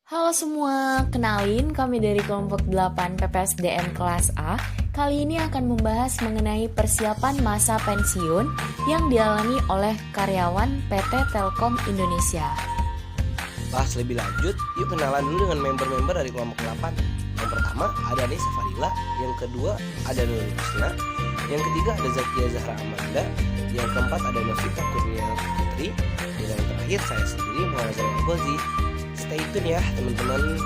Halo semua, kenalin kami dari kelompok 8 PPSDM kelas A. Kali ini akan membahas mengenai persiapan masa pensiun yang dialami oleh karyawan PT Telkom Indonesia. Bahas lebih lanjut, yuk kenalan dulu dengan member-member dari kelompok 8. Yang pertama ada Anissa Fadila, yang kedua ada Nurul Husna, yang ketiga ada Zakia Zahra Amanda, yang keempat ada Novita Kurnia Putri, dan yang terakhir saya sendiri Muhammad Zahra Gozi. Stay tune ya teman-teman.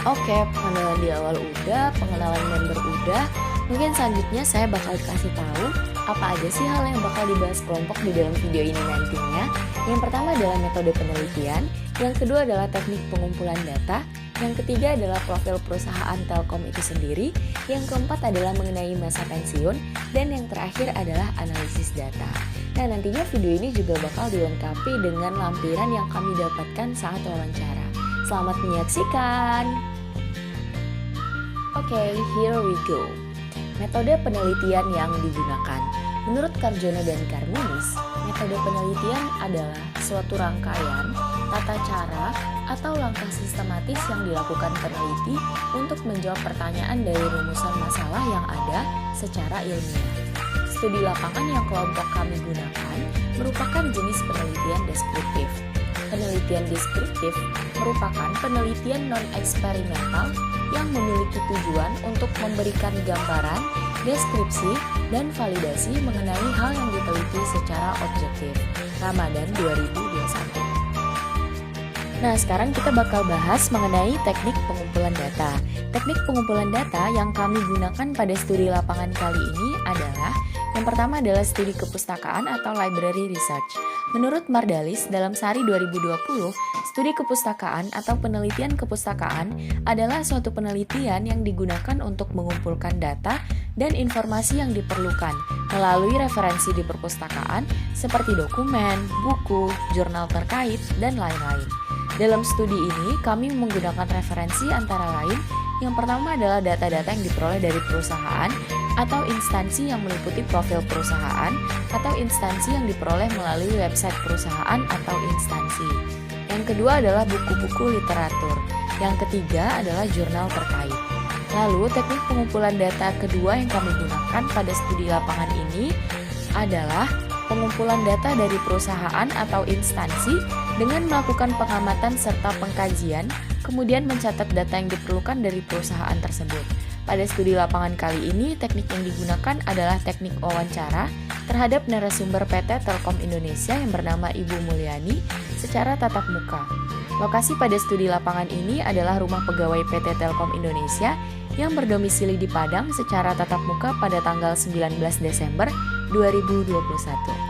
Oke, pengenalan di awal udah, pengenalan member udah. Mungkin selanjutnya saya bakal kasih tahu apa aja sih hal yang bakal dibahas kelompok di dalam video ini nantinya. Yang pertama adalah metode penelitian, yang kedua adalah teknik pengumpulan data, yang ketiga adalah profil perusahaan Telkom itu sendiri, yang keempat adalah mengenai masa pensiun, dan yang terakhir adalah analisis data. Nah, nantinya video ini juga bakal dilengkapi dengan lampiran yang kami dapatkan saat wawancara. Selamat menyaksikan! Oke, here we go. Metode penelitian yang digunakan. Menurut Karjono dan Karmunis, metode penelitian adalah suatu rangkaian, tata cara, atau langkah sistematis yang dilakukan peneliti untuk menjawab pertanyaan dari rumusan masalah yang ada secara ilmiah. Studi lapangan yang kelompok kami gunakan merupakan jenis penelitian deskriptif. Penelitian deskriptif merupakan penelitian non-eksperimental yang memiliki tujuan untuk memberikan gambaran, deskripsi, dan validasi mengenai hal yang diteliti secara objektif. Ramadan 2021. Nah, sekarang kita bakal bahas mengenai teknik pengumpulan data. Teknik pengumpulan data yang kami gunakan pada studi lapangan kali ini adalah yang pertama adalah studi kepustakaan atau library research. Menurut Mardalis, dalam Sari 2020, studi kepustakaan atau penelitian kepustakaan adalah suatu penelitian yang digunakan untuk mengumpulkan data dan informasi yang diperlukan melalui referensi di perpustakaan seperti dokumen, buku, jurnal terkait, dan lain-lain. Dalam studi ini, kami menggunakan referensi antara lain yang pertama adalah data-data yang diperoleh dari perusahaan atau instansi yang meliputi profil perusahaan atau instansi yang diperoleh melalui website perusahaan atau instansi. Yang kedua adalah buku-buku literatur. Yang ketiga adalah jurnal terkait. Lalu, teknik pengumpulan data kedua yang kami gunakan pada studi lapangan ini adalah pengumpulan data dari perusahaan atau instansi dengan melakukan pengamatan serta pengkajian, kemudian mencatat data yang diperlukan dari perusahaan tersebut. Pada studi lapangan kali ini, teknik yang digunakan adalah teknik wawancara terhadap narasumber PT Telkom Indonesia yang bernama Ibu Mulyani secara tatap muka. Lokasi pada studi lapangan ini adalah rumah pegawai PT Telkom Indonesia yang berdomisili di Padang secara tatap muka pada tanggal 19 Desember 2021.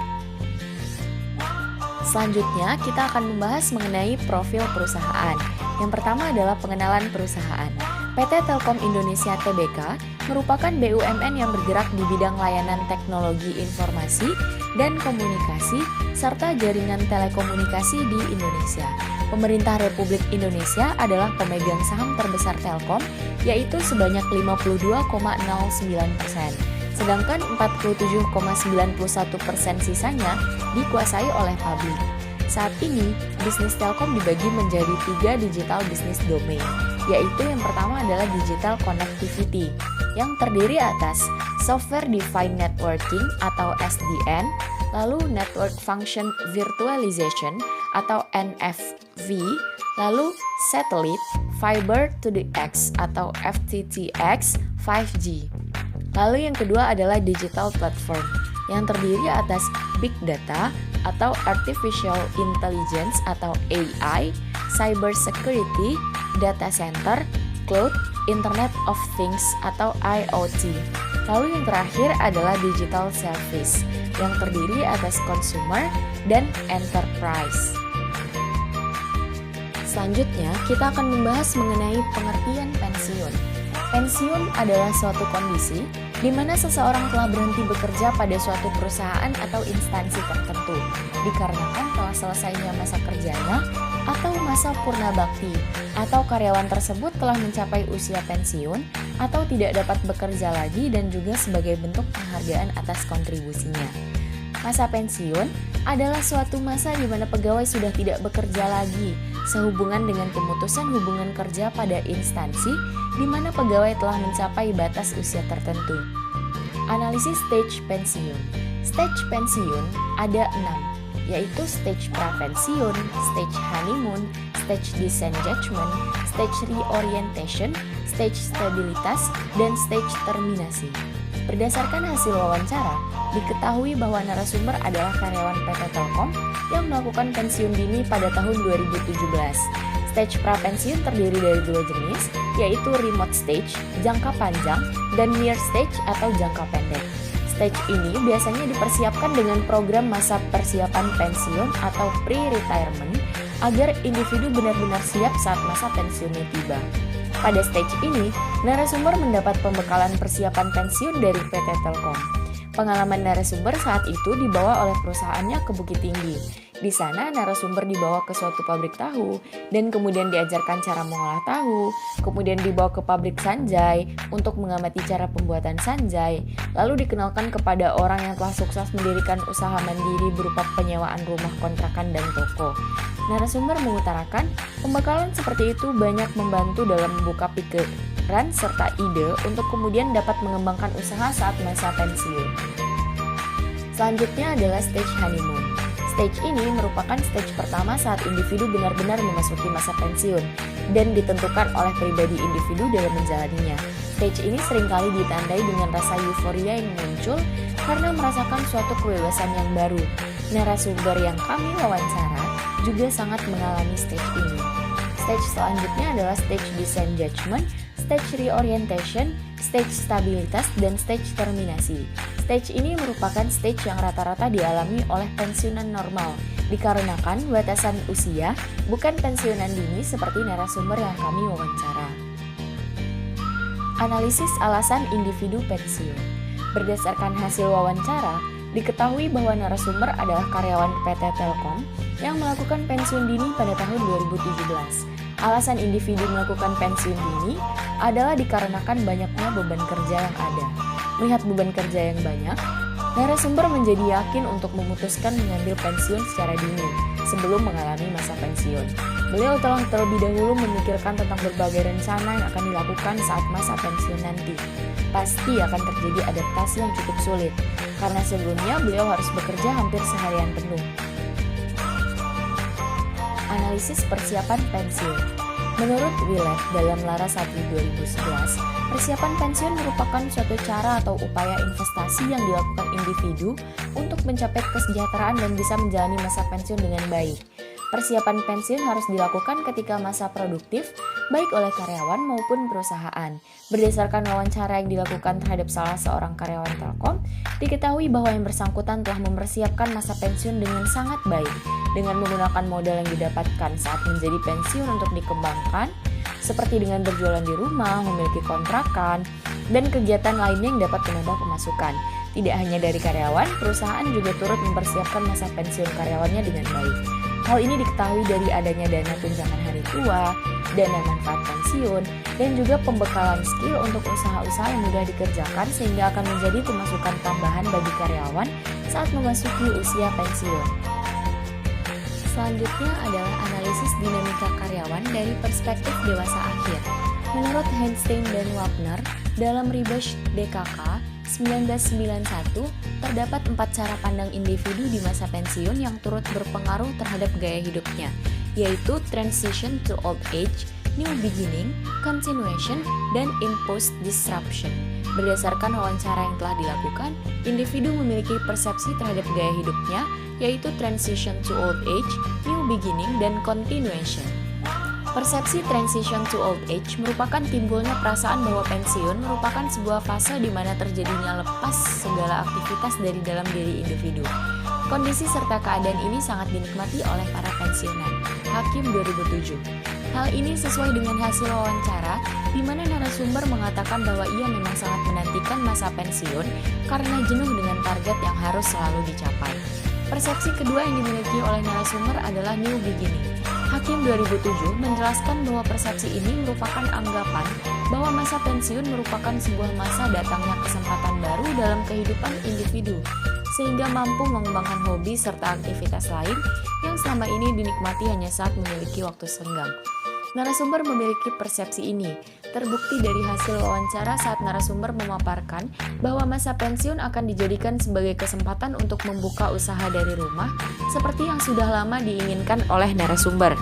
Selanjutnya, kita akan membahas mengenai profil perusahaan. Yang pertama adalah pengenalan perusahaan. PT Telkom Indonesia Tbk merupakan BUMN yang bergerak di bidang layanan teknologi informasi dan komunikasi serta jaringan telekomunikasi di Indonesia. Pemerintah Republik Indonesia adalah pemegang saham terbesar Telkom, yaitu sebanyak 52,09%. Sedangkan 47,91% sisanya dikuasai oleh publik. Saat ini, bisnis Telkom dibagi menjadi 3 digital business domain, yaitu yang pertama adalah digital connectivity, yang terdiri atas software defined networking atau SDN, lalu network function virtualization atau NFV, lalu satellite, fiber to the X atau FTTX, 5G. Lalu yang kedua adalah digital platform, yang terdiri atas big data atau artificial intelligence atau AI, cyber security, data center, cloud, Internet of Things atau IoT. Lalu yang terakhir adalah digital service, yang terdiri atas consumer dan enterprise. Selanjutnya, kita akan membahas mengenai pengertian pensiun. Pensiun adalah suatu kondisi di mana seseorang telah berhenti bekerja pada suatu perusahaan atau instansi tertentu, dikarenakan telah selesainya masa kerjanya atau masa purna bakti, atau karyawan tersebut telah mencapai usia pensiun atau tidak dapat bekerja lagi dan juga sebagai bentuk penghargaan atas kontribusinya. Masa pensiun adalah suatu masa di mana pegawai sudah tidak bekerja lagi, sehubungan dengan pemutusan hubungan kerja pada instansi di mana pegawai telah mencapai batas usia tertentu. Analisis stage pensiun. Stage pensiun ada 6, yaitu stage prapensiun, stage honeymoon, stage disengagement, stage reorientation, stage stabilitas, dan stage terminasi. Berdasarkan hasil wawancara, diketahui bahwa narasumber adalah karyawan PT Telkom yang melakukan pensiun dini pada tahun 2017. Stage prapensiun terdiri dari 2 jenis, yaitu remote stage, jangka panjang, dan near stage atau jangka pendek. Stage ini biasanya dipersiapkan dengan program masa persiapan pensiun atau pre-retirement agar individu benar-benar siap saat masa pensiunnya tiba. Pada stage ini, narasumber mendapat pembekalan persiapan pensiun dari PT Telkom. Pengalaman narasumber saat itu dibawa oleh perusahaannya ke Bukit Tinggi. Di sana narasumber dibawa ke suatu pabrik tahu dan kemudian diajarkan cara mengolah tahu, kemudian dibawa ke pabrik sanjai untuk mengamati cara pembuatan sanjai, lalu dikenalkan kepada orang yang telah sukses mendirikan usaha mandiri berupa penyewaan rumah kontrakan dan toko. Narasumber mengutarakan pembekalan seperti itu banyak membantu dalam membuka pikiran serta ide untuk kemudian dapat mengembangkan usaha saat masa pensiun. Selanjutnya adalah stage honeymoon. Stage ini merupakan stage pertama saat individu benar-benar memasuki masa pensiun dan ditentukan oleh pribadi individu dalam menjalaninya. Stage ini seringkali ditandai dengan rasa euforia yang muncul karena merasakan suatu kebebasan yang baru. Narasumber yang kami wawancara juga sangat mengalami stage ini. Stage selanjutnya adalah stage disengagement, stage reorientation, stage stabilitas, dan stage terminasi. Stage ini merupakan stage yang rata-rata dialami oleh pensiunan normal, dikarenakan batasan usia, bukan pensiunan dini seperti narasumber yang kami wawancara. Analisis alasan individu pensiun. Berdasarkan hasil wawancara, diketahui bahwa narasumber adalah karyawan PT Telkom yang melakukan pensiun dini pada tahun 2017. Alasan individu melakukan pensiun dini adalah dikarenakan banyaknya beban kerja yang ada. Melihat beban kerja yang banyak, narasumber menjadi yakin untuk memutuskan mengambil pensiun secara dini sebelum mengalami masa pensiun. Beliau telah terlebih dahulu memikirkan tentang berbagai rencana yang akan dilakukan saat masa pensiun nanti. Pasti akan terjadi adaptasi yang cukup sulit, karena sebelumnya beliau harus bekerja hampir seharian penuh. Analisis persiapan pensiun. Menurut Willett dalam Laras 1 2011, persiapan pensiun merupakan suatu cara atau upaya investasi yang dilakukan individu untuk mencapai kesejahteraan dan bisa menjalani masa pensiun dengan baik. Persiapan pensiun harus dilakukan ketika masa produktif, baik oleh karyawan maupun perusahaan. Berdasarkan wawancara yang dilakukan terhadap salah seorang karyawan Telkom, diketahui bahwa yang bersangkutan telah mempersiapkan masa pensiun dengan sangat baik, dengan menggunakan modal yang didapatkan saat menjadi pensiun untuk dikembangkan, seperti dengan berjualan di rumah, memiliki kontrakan, dan kegiatan lainnya yang dapat menambah pemasukan. Tidak hanya dari karyawan, perusahaan juga turut mempersiapkan masa pensiun karyawannya dengan baik. Hal ini diketahui dari adanya dana tunjangan hari tua, dana manfaat pensiun, dan juga pembekalan skill untuk usaha-usaha yang mudah dikerjakan sehingga akan menjadi pemasukan tambahan bagi karyawan saat memasuki usia pensiun. Selanjutnya adalah analisis dinamika karyawan dari perspektif dewasa akhir. Menurut Heinstein dan Wapner, dalam Ribach DKK 1991, terdapat 4 cara pandang individu di masa pensiun yang turut berpengaruh terhadap gaya hidupnya, yaitu transition to old age, new beginning, continuation, dan imposed disruption. Berdasarkan wawancara yang telah dilakukan, individu memiliki persepsi terhadap gaya hidupnya, yaitu transition to old age, new beginning, dan continuation. Persepsi transition to old age merupakan timbulnya perasaan bahwa pensiun merupakan sebuah fase di mana terjadinya lepas segala aktivitas dari dalam diri individu. Kondisi serta keadaan ini sangat dinikmati oleh para pensiunan. Hakim 2007. Hal ini sesuai dengan hasil wawancara di mana narasumber mengatakan bahwa ia memang sangat menantikan masa pensiun karena jenuh dengan target yang harus selalu dicapai. Persepsi kedua yang dimiliki oleh narasumber adalah new beginning. Hakim 2007 menjelaskan bahwa persepsi ini merupakan anggapan bahwa masa pensiun merupakan sebuah masa datangnya kesempatan baru dalam kehidupan individu. sehingga mampu mengembangkan hobi serta aktivitas lain yang selama ini dinikmati hanya saat memiliki waktu senggang. Narasumber memiliki persepsi ini, terbukti dari hasil wawancara saat narasumber memaparkan bahwa masa pensiun akan dijadikan sebagai kesempatan untuk membuka usaha dari rumah, seperti yang sudah lama diinginkan oleh narasumber.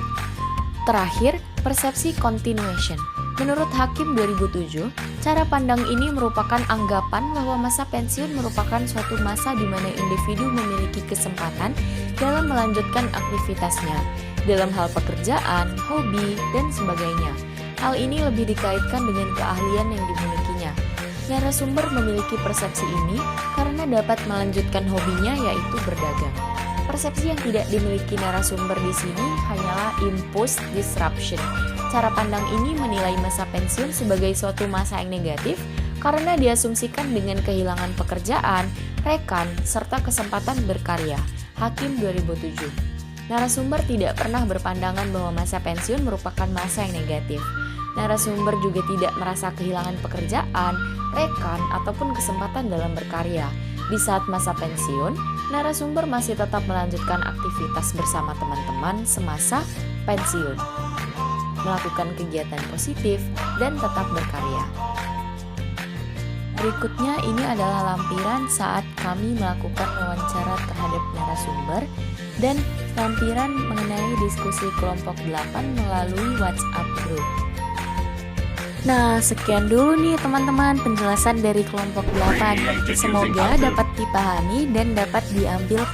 Terakhir, persepsi continuation. Menurut Hakim 2007, cara pandang ini merupakan anggapan bahwa masa pensiun merupakan suatu masa di mana individu memiliki kesempatan dalam melanjutkan aktivitasnya, dalam hal pekerjaan, hobi, dan sebagainya. Hal ini lebih dikaitkan dengan keahlian yang dimilikinya. Narasumber memiliki persepsi ini karena dapat melanjutkan hobinya, yaitu berdagang. Persepsi yang tidak dimiliki narasumber di sini hanyalah imposed disruption. Cara pandang ini menilai masa pensiun sebagai suatu masa yang negatif karena diasumsikan dengan kehilangan pekerjaan, rekan, serta kesempatan berkarya. Hakim 2007. Narasumber tidak pernah berpandangan bahwa masa pensiun merupakan masa yang negatif. Narasumber juga tidak merasa kehilangan pekerjaan, rekan, ataupun kesempatan dalam berkarya. Di saat masa pensiun, narasumber masih tetap melanjutkan aktivitas bersama teman-teman semasa pensiun, melakukan kegiatan positif, dan tetap berkarya. Berikutnya ini adalah lampiran saat kami melakukan wawancara terhadap narasumber dan lampiran mengenai diskusi kelompok 8 melalui WhatsApp group. Nah, sekian dulu nih teman-teman penjelasan dari kelompok 8. Semoga dapat dipahami dan dapat diambil